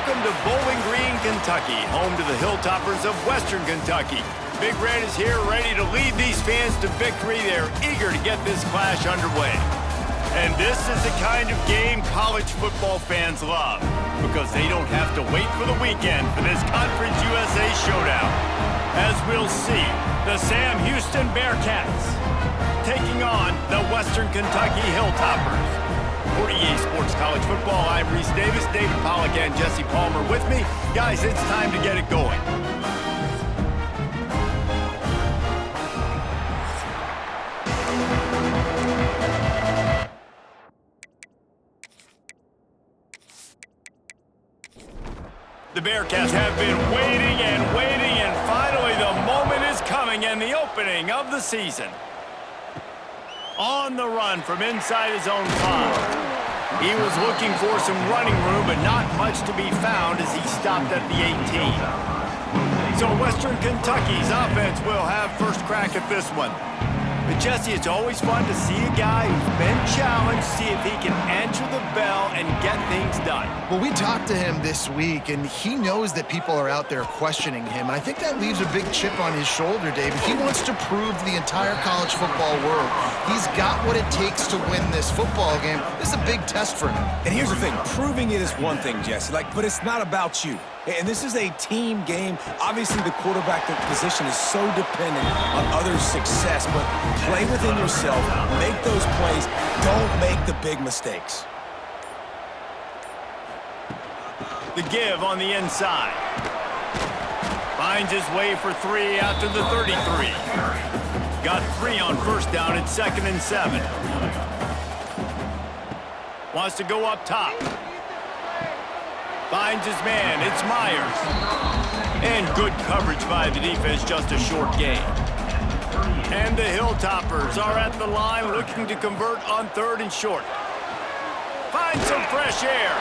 Welcome to Bowling Green, Kentucky, home to the Hilltoppers of Western Kentucky. Big Red is here ready to lead these fans to victory. They're eager to get this clash underway. And this is the kind of game college football fans love because they don't have to wait for the weekend for this Conference USA showdown. As we'll see, the Sam Houston Bearcats taking on the Western Kentucky Hilltoppers. For EA Sports College Football, I'm Reese Davis, David Pollack, and Jesse Palmer with me. Guys, it's time to get it going. The Bearcats have been waiting, and finally the moment is coming and the opening of the season. On the run from inside his own 5. He was looking for some running room, but not much to be found as he stopped at the 18. So Western Kentucky's offense will have first crack at this one. But Jesse, it's always fun to see a guy who's been challenged, see if he can answer the bell and get things done. Well, we talked to him this week, and he knows that people are out there questioning him. And I think that leaves a big chip on his shoulder, David. He wants to prove to the entire college football world he's got what it takes to win this football game. This is a big test for him. And here's the thing. Proving it is one thing, Jesse, but it's not about you. And this is a team game. Obviously, the quarterback position is so dependent on others' success, but play within yourself, make those plays, don't make the big mistakes. The give on the inside. Finds his way for 3 out to the 33. Got 3 on first down at 2nd and 7. Wants to go up top. Finds his man, it's Myers. And good coverage by the defense, just a short gain. And the Hilltoppers are at the line looking to convert on 3rd and short. Finds some fresh air.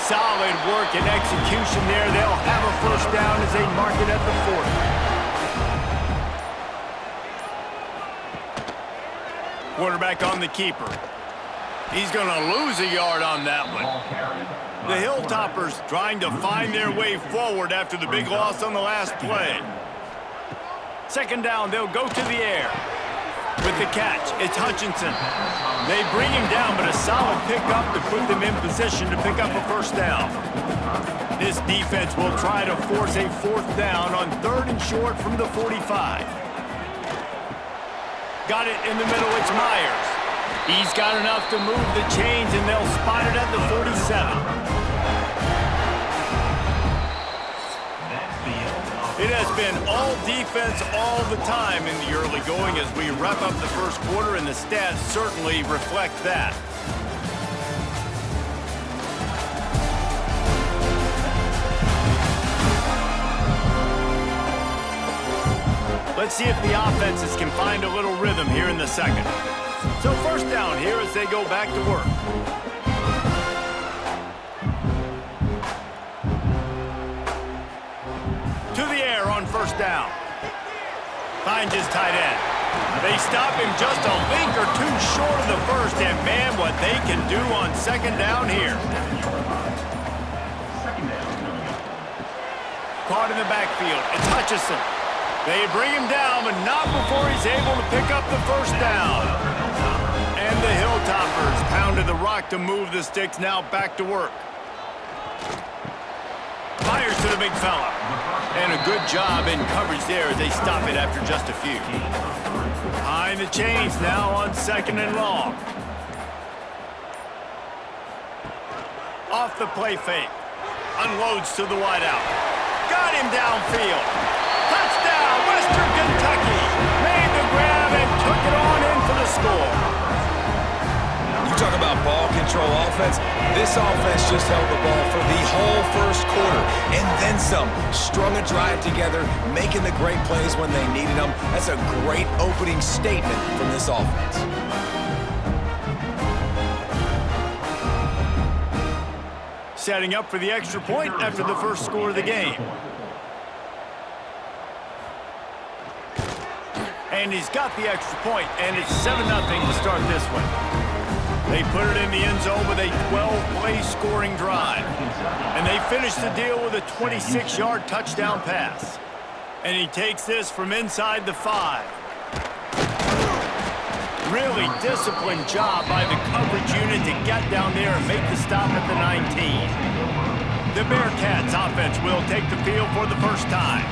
Solid work and execution there. They'll have a first down as they mark it at the 40. Quarterback on the keeper. He's going to lose a yard on that one. The Hilltoppers trying to find their way forward after the big loss on the last play. 2nd down, they'll go to the air. With the catch, it's Hutchinson. They bring him down, but a solid pickup to put them in position to pick up a first down. This defense will try to force a 4th down on 3rd and short from the 45. Got it in the middle, it's Myers. He's got enough to move the chains, and they'll spot it at the 47. It has been all defense all the time in the early going as we wrap up the first quarter, and the stats certainly reflect that. Let's see if the offenses can find a little rhythm here in the second. So first down here as they go back to work. To the air on first down. Finds his tight end. They stop him just a link or 2 short of the first, and man, what they can do on 2nd down here. Caught in the backfield. It's Hutchinson. They bring him down, but not before he's able to pick up the first down. And the Hilltoppers pounded the rock to move the sticks, now back to work. Fires to the big fella. And a good job in coverage there as they stop it after just a few. Behind the chains now on 2nd and long. Off the play fake. Unloads to the wideout. Got him downfield. Touchdown, Western Kentucky. Made the grab and took it on in for the score. You talk about ball control offense. This offense just held the ball for the whole first quarter and then some. Strung a drive together, making the great plays when they needed them. That's a great opening statement from this offense. Setting up for the extra point after the first score of the game. And he's got the extra point, and it's 7-0 to start this one. They put it in the end zone with a 12-play scoring drive. And they finish the deal with a 26-yard touchdown pass. And he takes this from inside the 5. Really disciplined job by the coverage unit to get down there and make the stop at the 19. The Bearcats offense will take the field for the first time.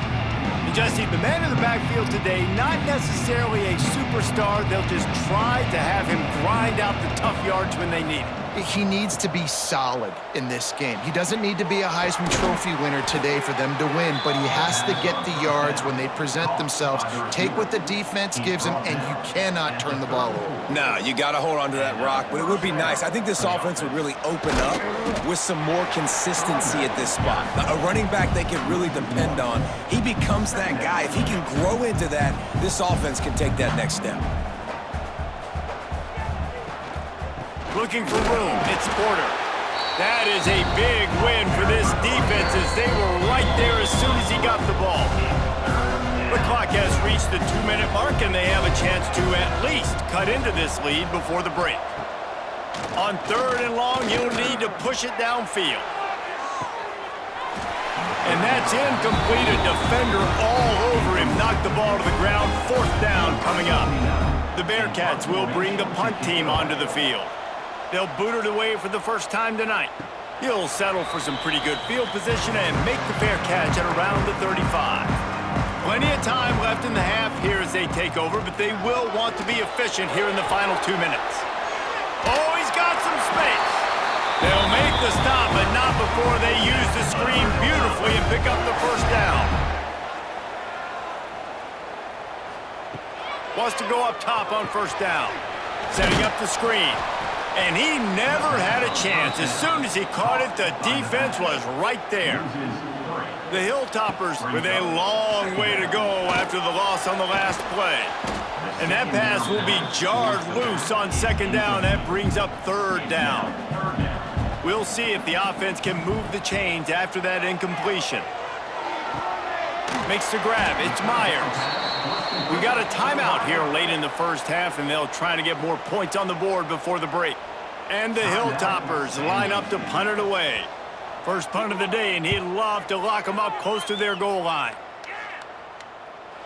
And Jesse, the man in the backfield today, not necessarily a superstar. They'll just try to have him grind out the tough yards when they need it. He needs to be solid in this game. He doesn't need to be a Heisman Trophy winner today for them to win, but he has to get the yards when they present themselves. Take what the defense gives him, and you cannot turn the ball over. Nah, you got to hold on to that rock, but it would be nice. I think this offense would really open up with some more consistency at this spot. A running back they can really depend on. He becomes that guy. If he can grow into that, this offense can take that next step. Looking for room, it's Porter. That is a big win for this defense as they were right there as soon as he got the ball. The clock has reached the 2-minute mark and they have a chance to at least cut into this lead before the break. On 3rd and long, you'll need to push it downfield. And that's incomplete. A defender all over him. Knocked the ball to the ground. 4th down coming up. The Bearcats will bring the punt team onto the field. They'll boot it away for the first time tonight. He'll settle for some pretty good field position and make the fair catch at around the 35. Plenty of time left in the half here as they take over, but they will want to be efficient here in the final 2 minutes. Oh, he's got some space. They'll make the stop, but not before they use the screen beautifully and pick up the first down. Wants to go up top on 1st down. Setting up the screen. And he never had a chance. As soon as he caught it, the defense was right there. The Hilltoppers with a long way to go after the loss on the last play. And that pass will be jarred loose on 2nd down. That brings up 3rd down. We'll see if the offense can move the chains after that incompletion. Makes the grab. It's Myers. We got a timeout here late in the first half, and they'll try to get more points on the board before the break. And the Hilltoppers line up to punt it away. First punt of the day, and he'd love to lock them up close to their goal line.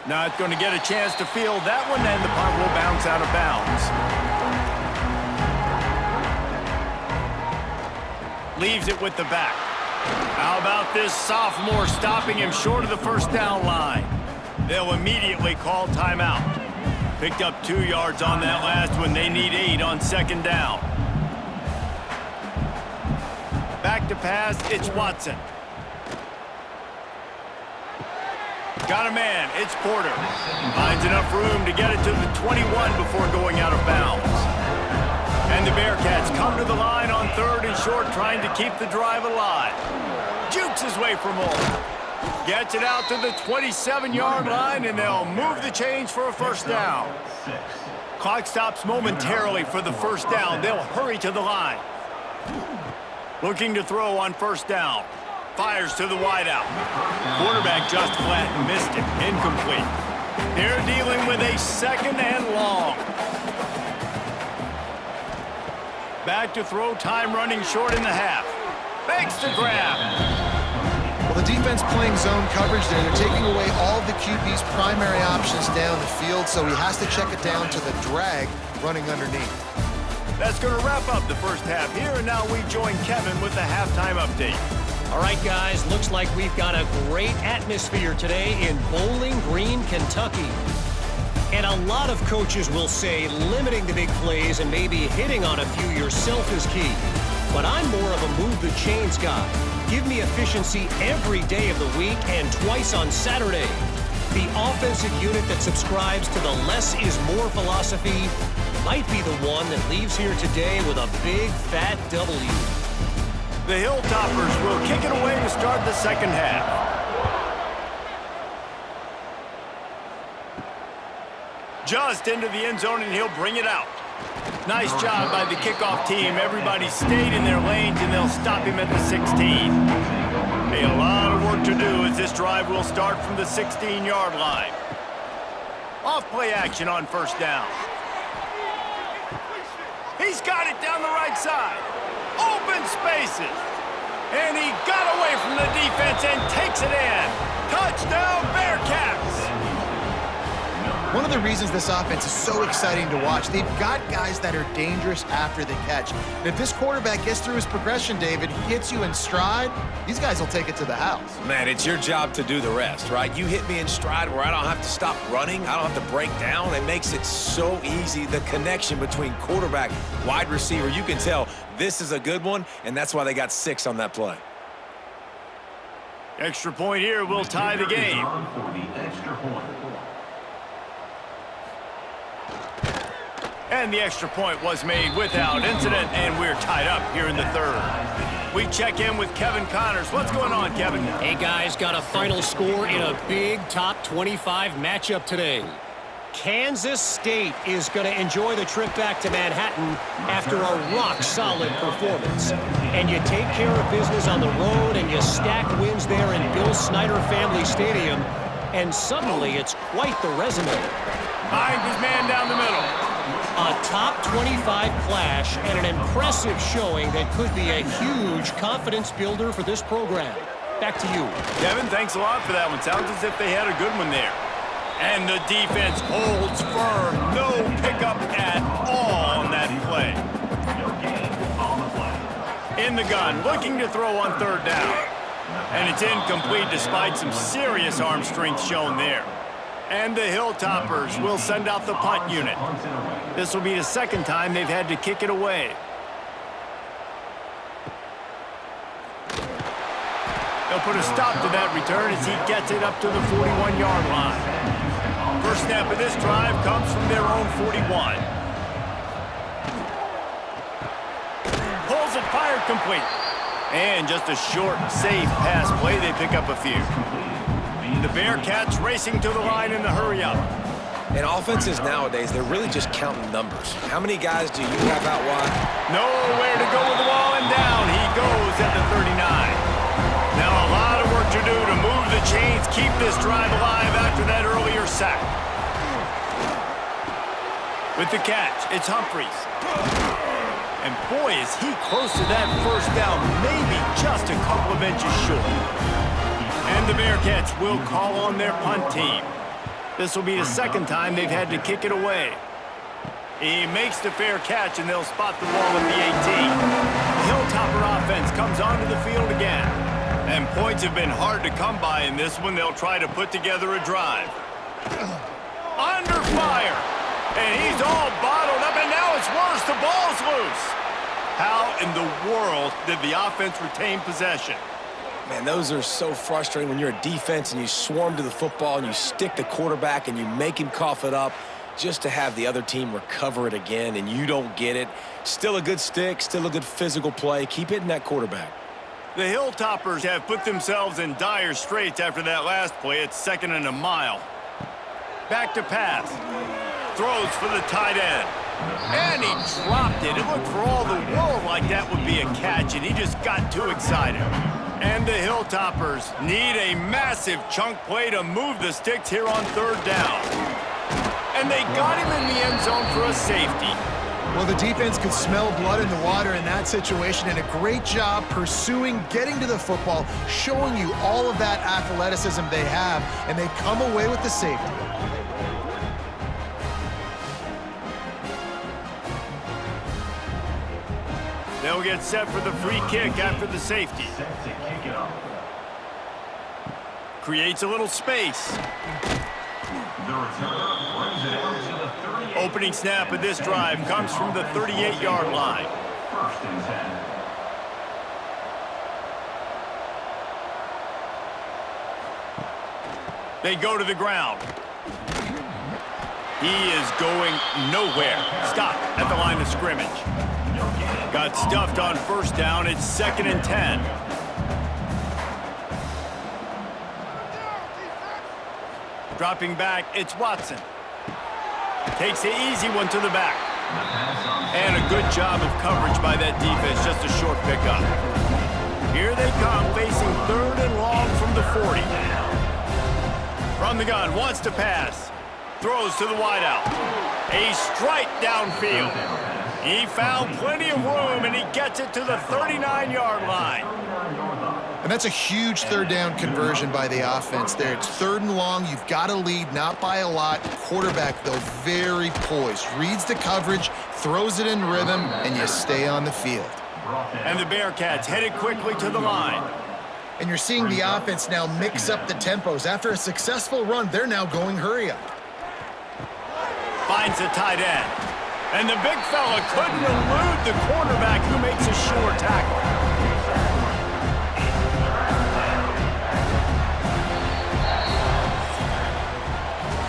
Not going to get a chance to field that one, and the punt will bounce out of bounds. Leaves it with the back. How about this sophomore stopping him short of the 1st down line? They'll immediately call timeout. Picked up 2 yards on that last one. They need 8 on 2nd down. Back to pass, it's Watson. Got a man, it's Porter. Finds enough room to get it to the 21 before going out of bounds. And the Bearcats come to the line on 3rd and short, trying to keep the drive alive. Jukes his way for more. Gets it out to the 27-yard line, and they'll move the chains for a 1st down. Clock stops momentarily for the 1st down. They'll hurry to the line. Looking to throw on 1st down. Fires to the wideout. Quarterback just flat missed it. Incomplete. They're dealing with a 2nd and long. Back to throw, time running short in the half. Makes the grab. Well, the defense playing zone coverage there. They're taking away all of the QB's primary options down the field, so he has to check it down to the drag running underneath. That's going to wrap up the first half here, and now we join Kevin with the halftime update. All right, guys, looks like we've got a great atmosphere today in Bowling Green, Kentucky. And a lot of coaches will say limiting the big plays and maybe hitting on a few yourself is key. But I'm more of a move the chains guy. Give me efficiency every day of the week and twice on Saturday. The offensive unit that subscribes to the less is more philosophy might be the one that leaves here today with a big fat W. The Hilltoppers will kick it away to start the second half. Just into the end zone, and he'll bring it out. Nice job by the kickoff team. Everybody stayed in their lanes, and they'll stop him at the 16. A lot of work to do as this drive will start from the 16-yard line. Off play action on 1st down. He's got it down the right side. Open spaces. And he got away from the defense and takes it in. Touchdown, Bearcats! One of the reasons this offense is so exciting to watch, they've got guys that are dangerous after the catch. And if this quarterback gets through his progression, David, he hits you in stride, these guys will take it to the house. Man, it's your job to do the rest, right? You hit me in stride where I don't have to stop running. I don't have to break down. It makes it so easy. The connection between quarterback, wide receiver, you can tell this is a good one, and that's why they got 6 on that play. Extra point here will tie the game. And the extra point was made without incident, and we're tied up here in the third. We check in with Kevin Connors. What's going on, Kevin? Hey, guys, got a final score in a big top 25 matchup today. Kansas State is going to enjoy the trip back to Manhattan after a rock-solid performance. And you take care of business on the road, and you stack wins there in Bill Snyder Family Stadium, and suddenly it's quite the resume. Behind his man down the middle. A top 25 clash and an impressive showing that could be a huge confidence builder for this program. Back to you. Kevin, thanks a lot for that one. Sounds as if they had a good one there. And the defense holds firm. No pickup at all on that play. In the gun, looking to throw on third down. And it's incomplete despite some serious arm strength shown there. And the Hilltoppers will send out the punt unit. This will be the second time they've had to kick it away. They'll put a stop to that return as he gets it up to the 41-yard line. First snap of this drive comes from their own 41. Pulls it, fired, complete. And just a short, safe pass play. They pick up a few. The Bearcats racing to the line in the hurry-up. And offenses nowadays, they're really just counting numbers. How many guys do you have out wide? Nowhere to go with the ball, and down he goes at the 39. Now a lot of work to do to move the chains, keep this drive alive after that earlier sack. With the catch, it's Humphries. And boy, is he close to that first down, maybe just a couple of inches short. And the Bearcats will call on their punt team. This will be the second time they've had to kick it away. He makes the fair catch, and they'll spot the ball at the 18. The Hilltopper offense comes onto the field again. And points have been hard to come by in this one. They'll try to put together a drive. Under fire. And he's all bottled up, and now it's worse. The ball's loose. How in the world did the offense retain possession? Man, those are so frustrating when you're a defense and you swarm to the football and you stick the quarterback and you make him cough it up just to have the other team recover it again and you don't get it. Still a good stick, still a good physical play. Keep hitting that quarterback. The Hilltoppers have put themselves in dire straits after that last play. It's 2nd and a mile. Back to pass. Throws for the tight end. And he dropped it. It looked for all the world like that would be a catch, and he just got too excited. And the Hilltoppers need a massive chunk play to move the sticks here on third down. And they got him in the end zone for a safety. Well, the defense could smell blood in the water in that situation, and a great job pursuing, getting to the football, showing you all of that athleticism they have, and they come away with the safety. They'll get set for the free kick after the safety. Creates a little space. Opening snap of this drive comes from the 38-yard line. They go to the ground. He is going nowhere. Stop at the line of scrimmage. Got stuffed on first down. It's 2nd and 10. Dropping back, it's Watson. Takes the easy one to the back. And a good job of coverage by that defense, just a short pickup. Here they come, facing 3rd and long from the 40. From the gun, wants to pass. Throws to the wideout. A strike downfield. He found plenty of room, and he gets it to the 39-yard line. And that's a huge third down conversion by the offense there. It's 3rd and long. You've got a lead, not by a lot. Quarterback, though, very poised. Reads the coverage, throws it in rhythm, and you stay on the field. And the Bearcats headed quickly to the line. And you're seeing the offense now mix up the tempos. After a successful run, they're now going hurry up. Finds the tight end. And the big fella couldn't elude the quarterback who makes a sure tackle.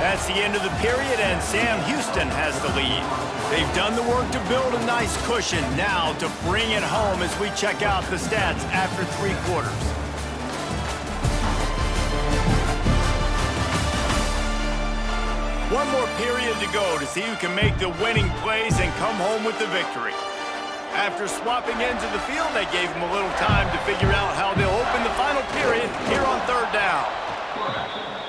That's the end of the period, and Sam Houston has the lead. They've done the work to build a nice cushion. Now to bring it home as we check out the stats after 3 quarters. One more period to go to see who can make the winning plays and come home with the victory. After swapping ends of the field, they gave them a little time to figure out how they'll open the final period here on 3rd down.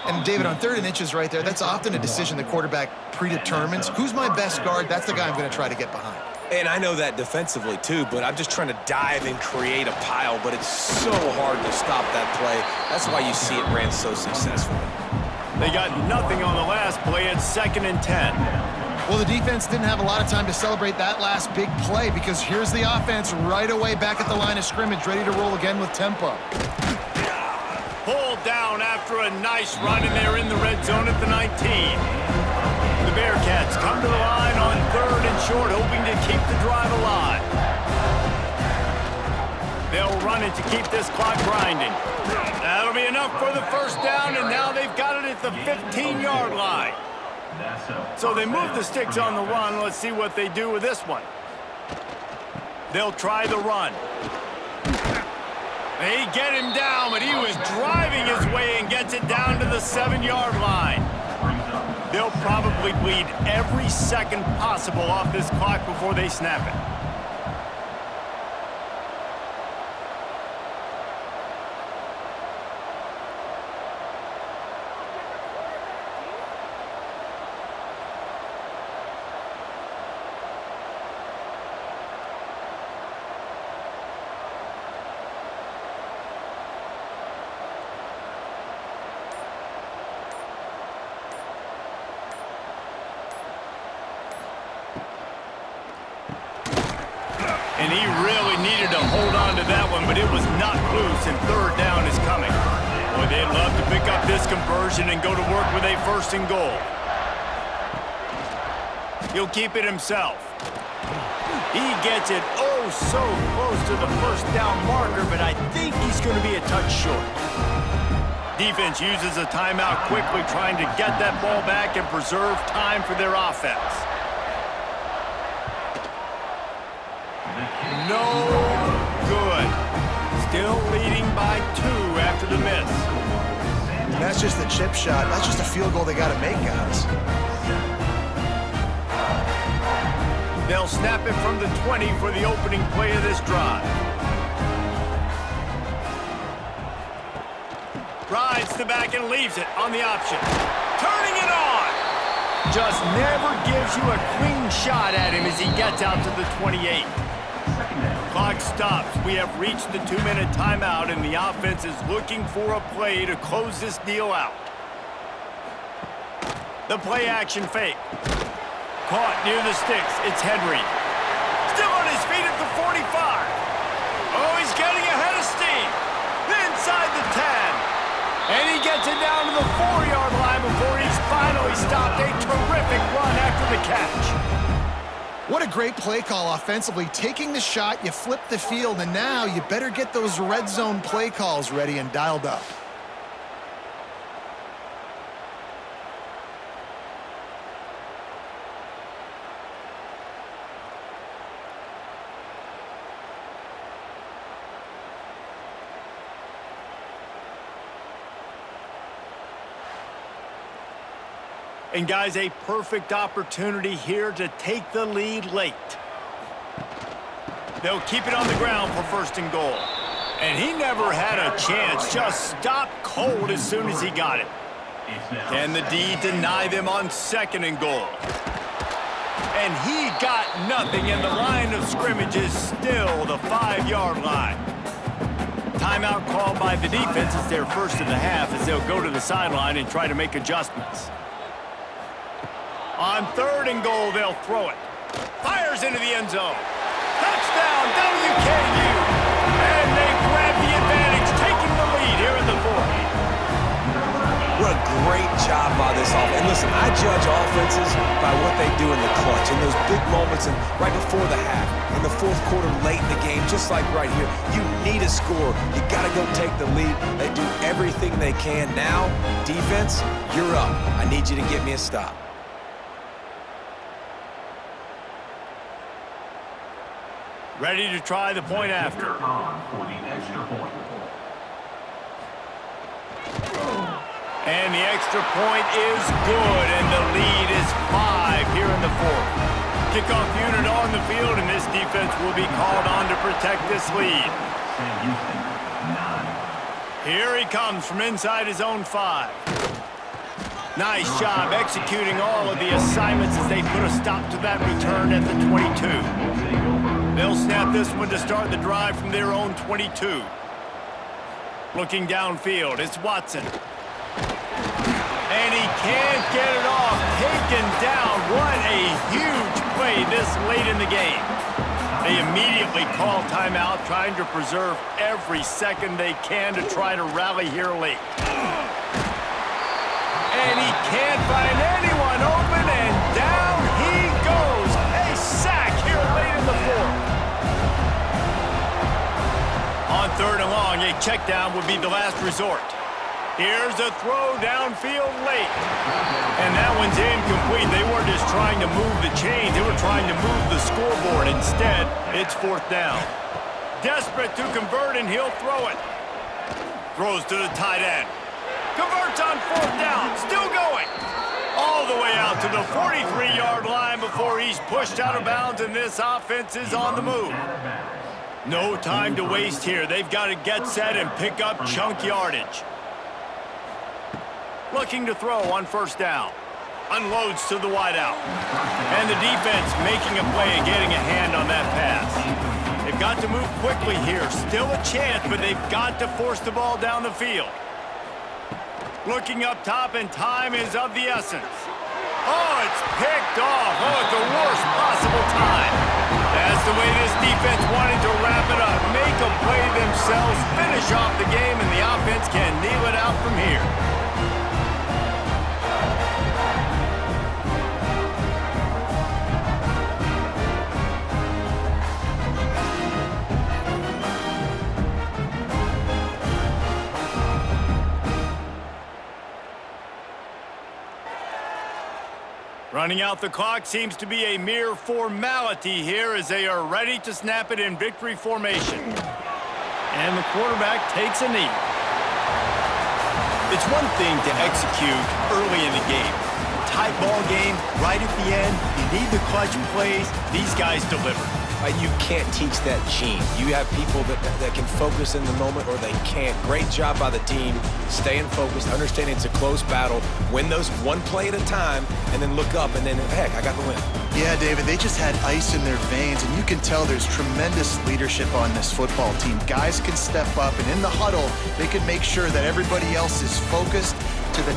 And David, on 3rd and inches right there, that's often a decision the quarterback predetermines. Who's my best guard? That's the guy I'm going to try to get behind. And I know that defensively, too, but I'm just trying to dive and create a pile, but it's so hard to stop that play. That's why you see it ran so successfully. They got nothing on the last play. It's 2nd and 10. Well, the defense didn't have a lot of time to celebrate that last big play because here's the offense right away back at the line of scrimmage, ready to roll again with tempo. Pulled down after a nice run, and they're in the red zone at the 19. The Bearcats come to the line on 3rd and short, hoping to keep the drive alive. They'll run it to keep this clock grinding. That'll be enough for the 1st down, and now they've got it at the 15-yard line. So they move the sticks on the run. Let's see what they do with this one. They'll try the run. They get him down, but he was driving his way and gets it down to the 7-yard line. They'll probably bleed every second possible off this clock before they snap it. And he really needed to hold on to that one, but it was not loose, and 3rd down is coming. Boy, they'd love to pick up this conversion and go to work with a 1st and goal. He'll keep it himself. He gets it oh so close to the 1st down marker, but I think he's going to be a touch short. Defense uses a timeout quickly, trying to get that ball back and preserve time for their offense. No good. Still leading by 2 after the miss. That's just the chip shot. That's just a field goal they got to make, guys. They'll snap it from the 20 for the opening play of this drive. Rides the back and leaves it on the option. Turning it on. Just never gives you a clean shot at him as he gets out to the 28. Clock stops. We have reached the 2-minute timeout, and the offense is looking for a play to close this deal out. The play action fake. Caught near the sticks. It's Henry. Still on his feet at the 45. Oh, he's getting ahead of steam. Inside the 10. And he gets it down to the 4-yard line before he's finally stopped. A terrific run after the catch. What a great play call offensively. Taking the shot, you flip the field, and now you better get those red zone play calls ready and dialed up. And guys, a perfect opportunity here to take the lead late. They'll keep it on the ground for 1st and goal. And he never had a chance, just stopped cold as soon as he got it. Can the D deny them on 2nd and goal? And he got nothing, and the line of scrimmage is still the 5-yard line. Timeout called by the defense. It's their first of the half as they'll go to the sideline and try to make adjustments. On 3rd and goal, they'll throw it. Fires into the end zone. Touchdown, WKU! And they grab the advantage, taking the lead here in the 4th. What a great job by this offense. And listen, I judge offenses by what they do in the clutch, in those big moments and right before the half, in the 4th quarter, late in the game, just like right here. You need a score. You got to go take the lead. They do everything they can. Now, defense, you're up. I need you to get me a stop. Ready to try the point after. And the extra point is good, and the lead is 5 here in the 4th. Kickoff unit on the field, and this defense will be called on to protect this lead. Here he comes from inside his own 5. Nice job executing all of the assignments as they put a stop to that return at the 22. They'll snap this one to start the drive from their own 22. Looking downfield, it's Watson. And he can't get it off. Taken down. What a huge play this late in the game. They immediately call timeout, trying to preserve every second they can to try to rally here late. And he can't find anyone open, and down he goes. A sack here late in the 4th. On 3rd and long, a check down would be the last resort. Here's a throw downfield late. And that one's incomplete. They weren't just trying to move the chains. They were trying to move the scoreboard. Instead, it's 4th down. Desperate to convert, and he'll throw it. Throws to the tight end. Converts on 4th down. Still going. All the way out to the 43-yard line before he's pushed out of bounds, and this offense is on the move. No time to waste here. They've got to get set and pick up chunk yardage. Looking to throw on 1st down. Unloads to the wideout. And the defense making a play and getting a hand on that pass. They've got to move quickly here. Still a chance, but they've got to force the ball down the field. Looking up top, and time is of the essence. Oh, it's picked off. Oh, at the worst possible time. That's the way this defense wanted to wrap it up. Make a play themselves, finish off the game, and the offense can kneel it out from here. Running out the clock seems to be a mere formality here as they are ready to snap it in victory formation. And the quarterback takes a knee. It's one thing to execute early in the game. Tight ball game, right at the end, you need the clutch plays. These guys deliver. You can't teach that gene. You have people that can focus in the moment or they can't. Great job by the team, staying focused, understanding it's a close battle, win those one play at a time, and then look up, and then, heck, I got the win. Yeah, David, they just had ice in their veins, and you can tell there's tremendous leadership on this football team. Guys can step up, and in the huddle, they can make sure that everybody else is focused